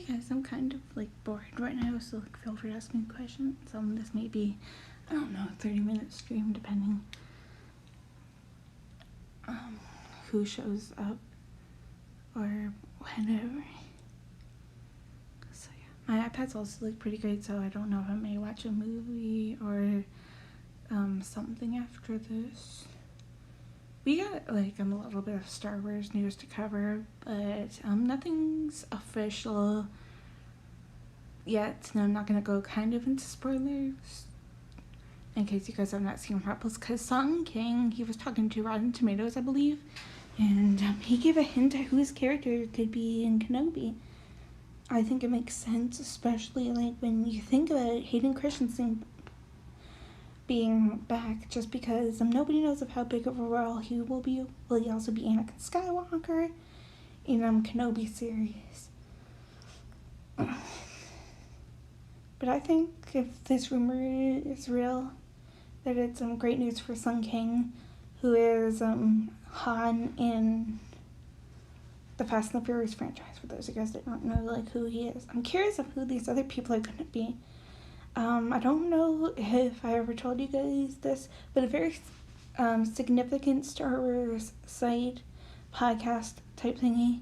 guys, I'm kind of like bored right now, so like feel free to ask me questions. This may be, I don't know, a 30-minute stream depending who shows up or whenever. So yeah, my iPad's also like pretty great, so I don't know if I may watch a movie or something after this. We got like a little bit of Star Wars news to cover, but nothing's official yet. No, I'm not gonna go kind of into spoilers in case you guys have not seen Rebels, because Sung King, he was talking to Rotten Tomatoes, I believe, and he gave a hint at who his character could be in Kenobi. I think it makes sense, especially like when you think about Hayden Christensen being back, just because nobody knows of how big of a role he will be. Will he also be Anakin Skywalker in Kenobi series? But I think if this rumor is real, that it's great news for Sung King, who is Han in the Fast and the Furious franchise, for those of you guys that don't know like who he is. I'm curious of who these other people are going to be. I don't know if I ever told you guys this, but a very significant Star Wars site, podcast type thingy,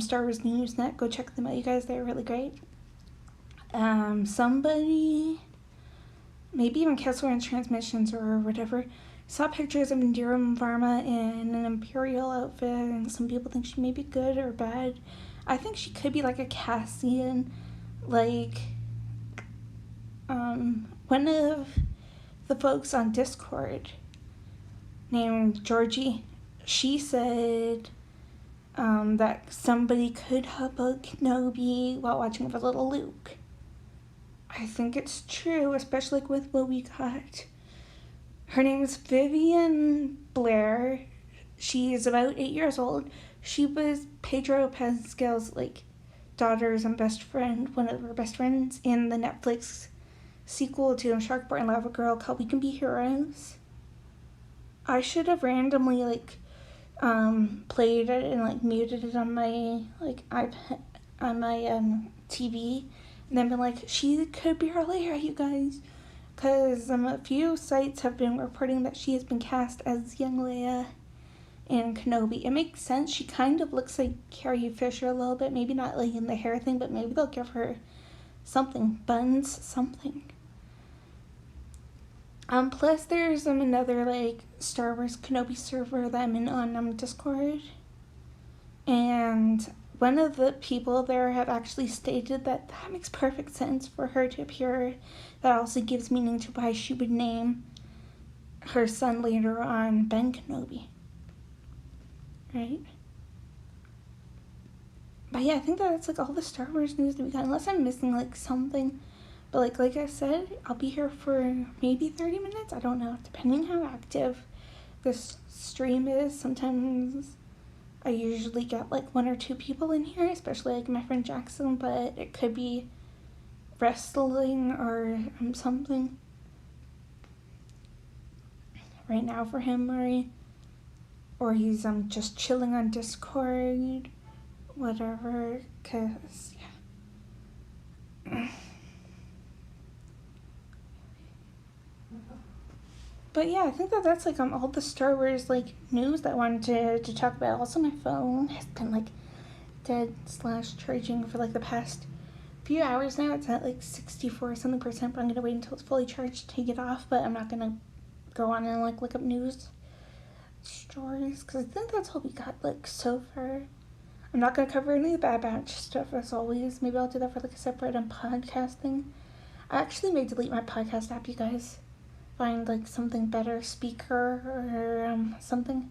Star Wars Newsnet, go check them out, you guys, they're really great. Somebody, maybe even Kessler and Transmissions or whatever, saw pictures of Indira Varma in an Imperial outfit, and some people think she may be good or bad. I think she could be like a Cassian, like one of the folks on Discord named Georgie, she said that somebody could help out Kenobi while watching with little Luke. I think it's true, especially with what we got. Her name is Vivian Blair. She is about 8 years old. She was Pedro Pascal's daughter's and best friend, one of her best friends in the Netflix sequel to Sharkboy and Lava Girl called We Can Be Heroes. I should have randomly played it and muted it on my iPad, on my TV, and then been like, she could be earlier, you guys, because a few sites have been reporting that she has been cast as young Leia in Kenobi. It makes sense. She kind of looks like Carrie Fisher a little bit, maybe not in the hair thing, but maybe they'll give her something, buns, something. Plus there's another Star Wars Kenobi server that I'm in on Discord, and one of the people there have actually stated that makes perfect sense for her to appear. That also gives meaning to why she would name her son later on Ben Kenobi, right? But yeah, I think that's all the Star Wars news that we got, unless I'm missing something. But like I said, I'll be here for maybe 30 minutes. I don't know, depending how active this stream is. Sometimes I usually get 1 or 2 people in here, especially my friend Jackson, but it could be wrestling or something right now for him, or he's just chilling on Discord, whatever, cause yeah. But yeah, I think that's all the Star Wars news that I wanted to talk about. Also, my phone has been dead / charging for the past few hours now. It's at 64 something %, but I'm gonna wait until it's fully charged to take it off. But I'm not gonna go on and look up news stories, because I think that's all we got so far. I'm not gonna cover any of the Bad Batch stuff as always. Maybe I'll do that for a separate podcast thing. I actually may delete my podcast app, you guys. Find something better, speaker or something,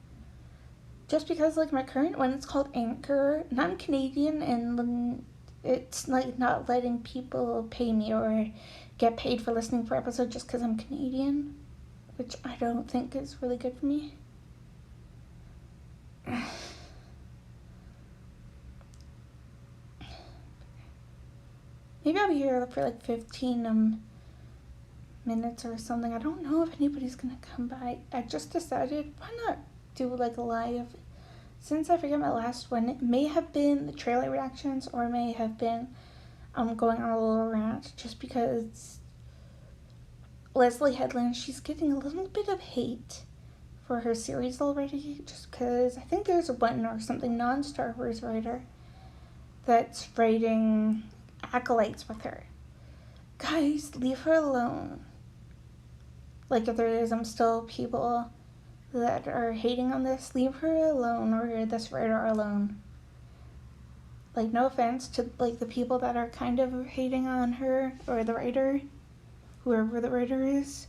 just because my current one, it's called Anchor, and I'm Canadian, and it's not letting people pay me or get paid for listening for episodes just because I'm Canadian, which I don't think is really good for me. Maybe I'll be here for 15 minutes or something. I don't know if anybody's gonna come by. I just decided, why not do a live, since I forget my last one. It may have been the trailer reactions, or it may have been I'm going on a little rant just because Leslie Headland, she's getting a little bit of hate for her series already, just because I think there's one or something non-Star Wars writer that's writing acolytes with her. Guys, leave her alone. Like, if there is still people that are hating on this, leave her alone, or this writer alone. Like, no offense to, like, the people that are kind of hating on her, or the writer, whoever the writer is.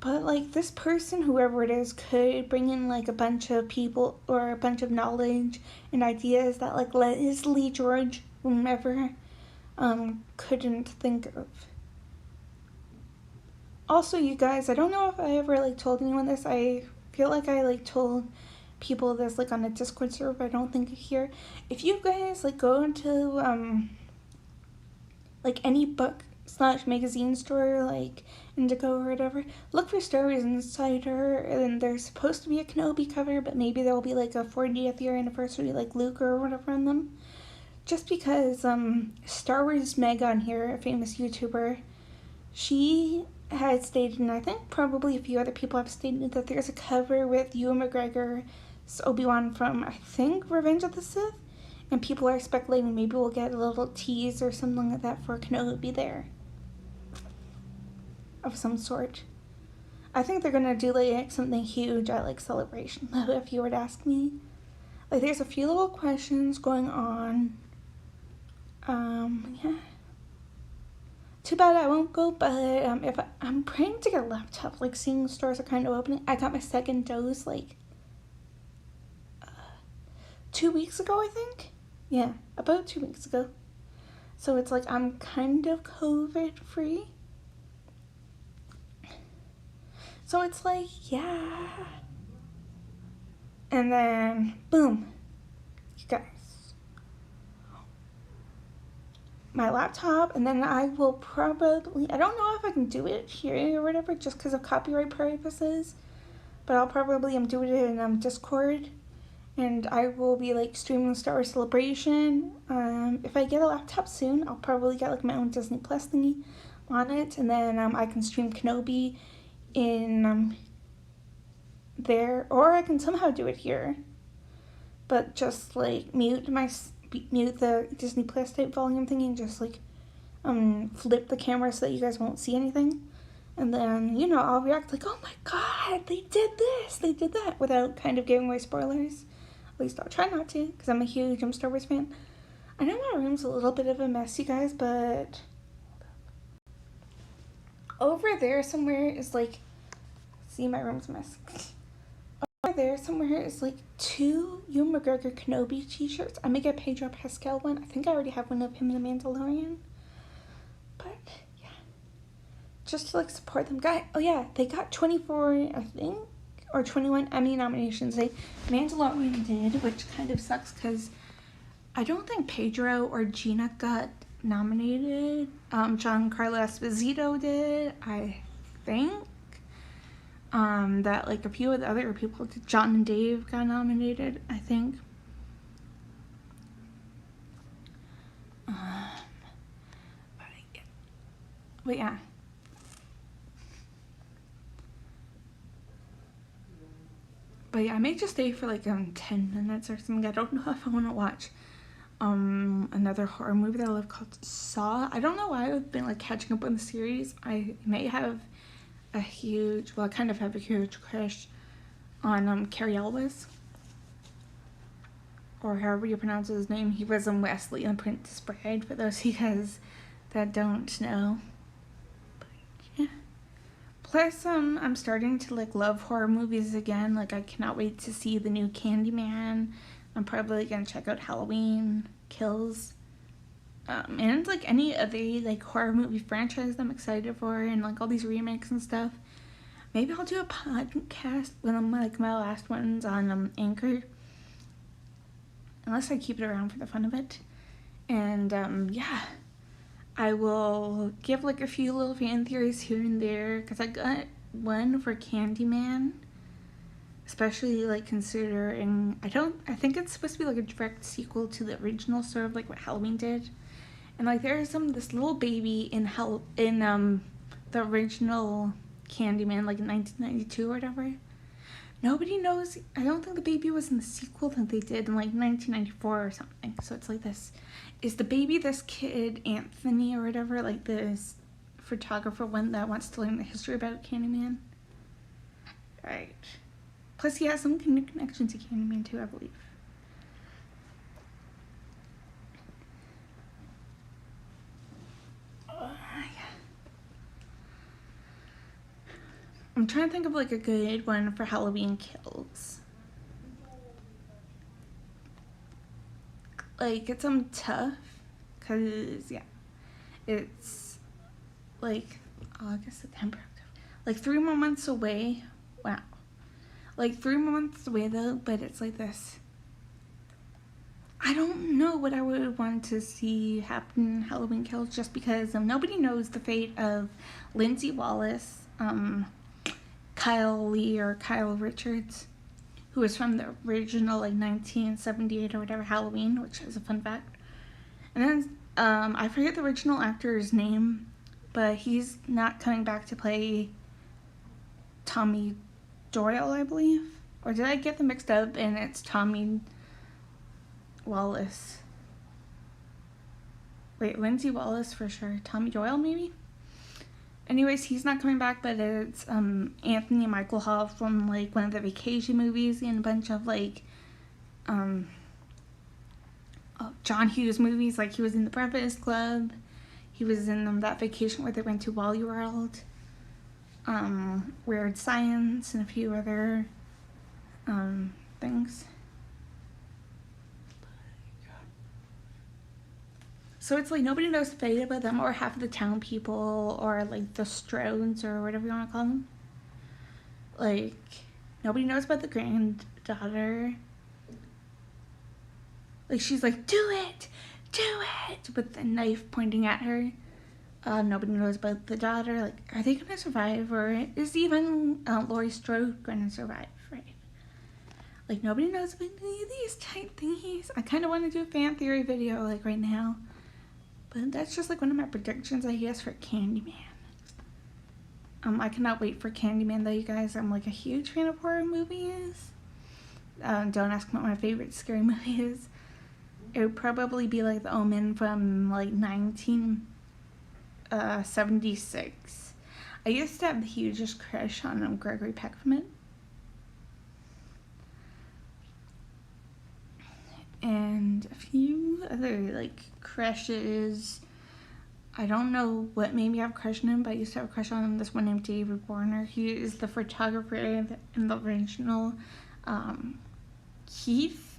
But, like, this person, whoever it is, could bring in, like, a bunch of people, or a bunch of knowledge and ideas that, like, Leslie, George, whomever, couldn't think of. Also, you guys, I don't know if I ever, like, told anyone this. I feel like I, like, told people this, like, on a Discord server, but I don't think here. If you guys, like, go into, like, any book/magazine store, like, Indigo or whatever, look for Star Wars Insider, and there's supposed to be a Kenobi cover, but maybe there'll be, like, a 40th year anniversary, like, Luke or whatever on them. Just because, Star Wars Meg on here, a famous YouTuber, she had stated, and I think probably a few other people have stated, that there's a cover with Ewan McGregor's Obi-Wan from, I think, Revenge of the Sith, and people are speculating maybe we'll get a little tease or something like that for Kenobi there, of some sort. I think they're gonna do, like, something huge at, like, Celebration, though, if you were to ask me. Like, there's a few little questions going on. Yeah. Too bad I won't go, but if I'm praying to get a laptop, like, seeing stores are kind of opening. I got my second dose, like, 2 weeks ago, I think. Yeah, about 2 weeks ago. So it's like I'm kind of COVID free. So it's like, yeah. And then, boom, you guys. My laptop, and then I will probably, I don't know if I can do it here or whatever, just because of copyright purposes, but I'll probably do it in Discord, and I will be, like, streaming Star Wars Celebration. If I get a laptop soon, I'll probably get, like, my own Disney Plus thingy on it, and then I can stream Kenobi in there, or I can somehow do it here, but just, like, mute the Disney Plus type volume thingy and just, like, flip the camera so that you guys won't see anything. And then, you know, I'll react like, oh my god, they did this, they did that, without kind of giving away spoilers. At least I'll try not to, because I'm a huge Star Wars fan. I know my room's a little bit of a mess, you guys, but over there somewhere is, like, see, my room's a mess. Over there somewhere is, like, 2 Ewan McGregor Kenobi t-shirts. I may get Pedro Pascal one. I think I already have one of him in The Mandalorian. But, yeah. Just to, like, support them. Oh yeah, they got 24, I think, or 21 Emmy nominations. Mandalorian did, which kind of sucks because I don't think Pedro or Gina got nominated. Giancarlo Esposito did, I think. That, like, a few of the other people, John and Dave, got nominated, I think. But yeah. But yeah, I may just stay for, like, 10 minutes or something. I don't know if I want to watch another horror movie that I love called Saw. I don't know why I've been, like, catching up on the series. I may have I kind of have a huge crush on Cary Elwes, or however you pronounce his name. He was in Wesley and Princess Bride, for those of you guys that don't know. But yeah. Plus, I'm starting to, like, love horror movies again. Like, I cannot wait to see the new Candyman. I'm probably gonna check out Halloween Kills. And, like, any other, like, horror movie franchise that I'm excited for, and, like, all these remakes and stuff. Maybe I'll do a podcast when like, my last one's on Anchor. Unless I keep it around for the fun of it. And, yeah. I will give, like, a few little fan theories here and there, because I got one for Candyman. Especially, like, considering, I think it's supposed to be, like, a direct sequel to the original, sort of like what Halloween did. And like there's this little baby in the original Candyman, like in 1992 or whatever. Nobody knows. I don't think the baby was in the sequel that they did in like 1994 or something. So it's like this. Is the baby this kid, Anthony or whatever, like this photographer one that wants to learn the history about Candyman? Right. Plus he has some connection to Candyman too, I believe. I'm trying to think of like a good one for Halloween kills. Like it's tough, cause yeah, it's like August, September, October, like 3 more months away. Wow, like 3 more months away though. But it's like this. I don't know what I would want to see happen in Halloween kills, just because nobody knows the fate of Lindsay Wallace, Kyle Lee or Kyle Richards, who was from the original like 1978 or whatever Halloween, which is a fun fact. And then I forget the original actor's name, but he's not coming back to play Tommy Doyle, I believe. Or did I get them mixed up and it's Tommy Wallace? Wait, Lindsay Wallace for sure. Tommy Doyle maybe? Anyways, he's not coming back, but it's Anthony Michael Hall from like one of the Vacation movies and a bunch of like John Hughes movies. Like he was in The Breakfast Club, he was in that Vacation where they went to Wally World, Weird Science, and a few other things. So it's like nobody knows the fate about them, or half of the town people, or like the Strodes, or whatever you want to call them. Like, nobody knows about the granddaughter. Like, she's like, do it, with the knife pointing at her. Nobody knows about the daughter. Like, are they going to survive, or is even Laurie Strode going to survive, right? Like, nobody knows about any of these type thingies. I kind of want to do a fan theory video, like, right now. But that's just like one of my predictions, I guess, for Candyman. I cannot wait for Candyman though, you guys. I'm like a huge fan of horror movies. Don't ask me what my favorite scary movie is. It would probably be like The Omen from like 1976. I used to have the hugest crush on Gregory Peck from it. And a few other like crushes. I don't know what made me have a crush on him, but I used to have a crush on this one named David Warner. He is the photographer in the original Keith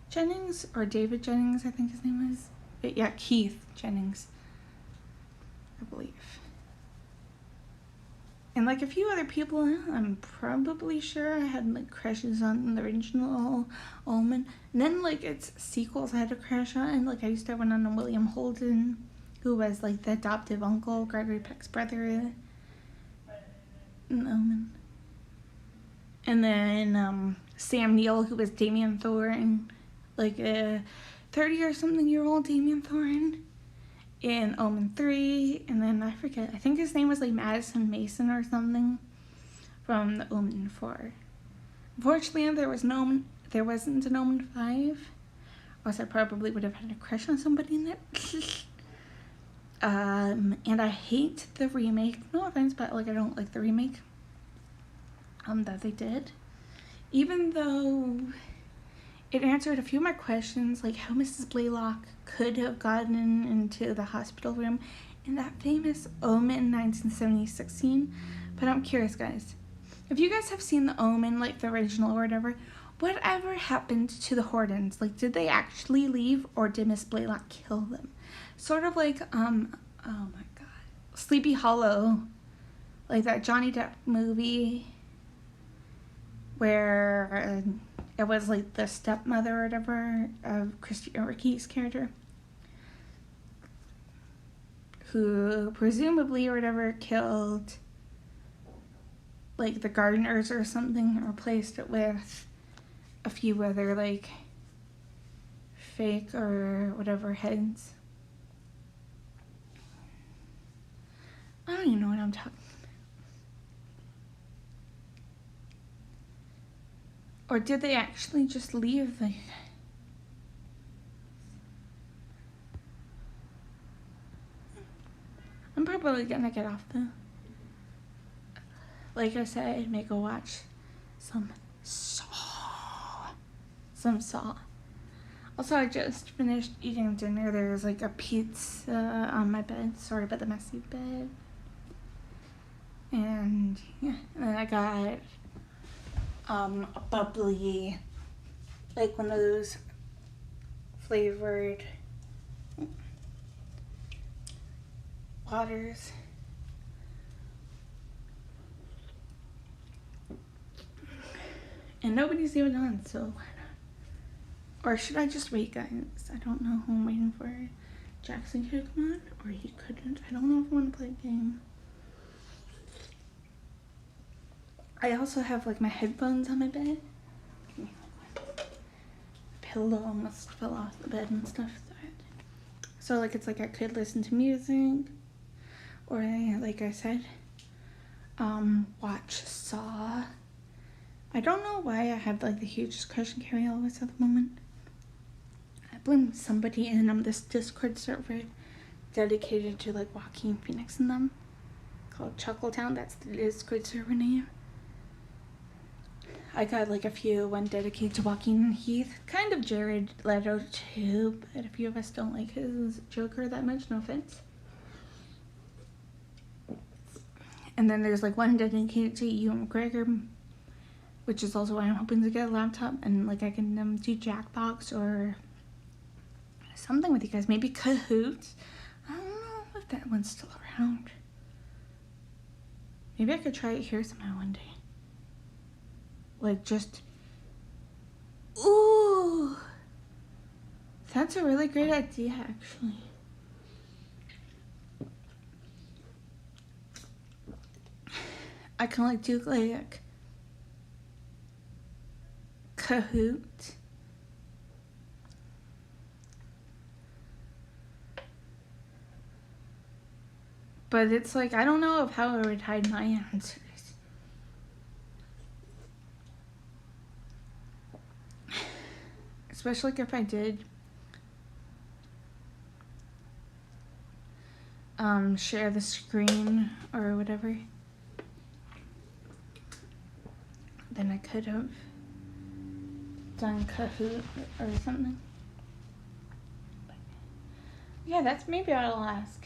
Jennings, or David Jennings, I think his name is. But yeah, Keith Jennings, I believe. And like a few other people, I'm probably sure I had like crushes on the original Omen. And then like its sequels I had a crush on. Like I used to have one on William Holden, who was like the adoptive uncle, Gregory Peck's brother in Omen. And then Sam Neill, who was Damien Thorne, like a 30 or something year old Damien Thorne in Omen 3, and then I forget, I think his name was like Madison Mason or something from the Omen 4. Unfortunately, there wasn't an Omen 5, or else I probably would have had a crush on somebody in it. And I hate the remake. No offense, but like I don't like the remake that they did. Even though it answered a few of my questions, like how Mrs. Blaylock could have gotten into the hospital room in that famous Omen 1976 scene. But I'm curious, guys. If you guys have seen the Omen, like the original or whatever, whatever happened to the Hordens? Like, did they actually leave, or did Miss Blaylock kill them? Sort of like, oh my god, Sleepy Hollow. Like that Johnny Depp movie where it was like the stepmother or whatever of Christina Ricci's character, who presumably or whatever killed like the gardeners or something, and replaced it with a few other like fake or whatever heads. I don't even know what I'm talking about. Or did they actually just leave the... I'm probably gonna get off though. Like I said, maybe go watch some Saw. Also, I just finished eating dinner. There's like a pizza on my bed. Sorry about the messy bed. And yeah, and then I got a bubbly, like one of those flavored waters. And nobody's even on, so... Or should I just wait, guys? I don't know who I'm waiting for. Jackson could come on, or he couldn't. I don't know if I want to play a game. I also have, like, my headphones on my bed. My pillow almost fell off the bed and stuff. So, like, it's like I could listen to music. Or, like I said, watch Saw. I don't know why I have, like, the hugest crush on Carrie Ellis at the moment. I blame somebody in this Discord server dedicated to, like, Joaquin Phoenix and them, called Chuckletown. That's the Discord server name. I got, like, a few, one dedicated to Joaquin and Heath, kind of Jared Leto too, but a few of us don't like his Joker that much, no offense. And then there's, like, one dedicated to Ewan McGregor, which is also why I'm hoping to get a laptop and, like, I can do Jackbox or something with you guys. Maybe Kahoot. I don't know if that one's still around. Maybe I could try it here somehow one day. Like, just... Ooh! That's a really great idea, actually. I can, like, do, like... Kahoot. But it's like, I don't know of how I would hide my answers. Especially if I did share the screen or whatever. Then I could have done Kahoot or something. But yeah, that's maybe I'll ask.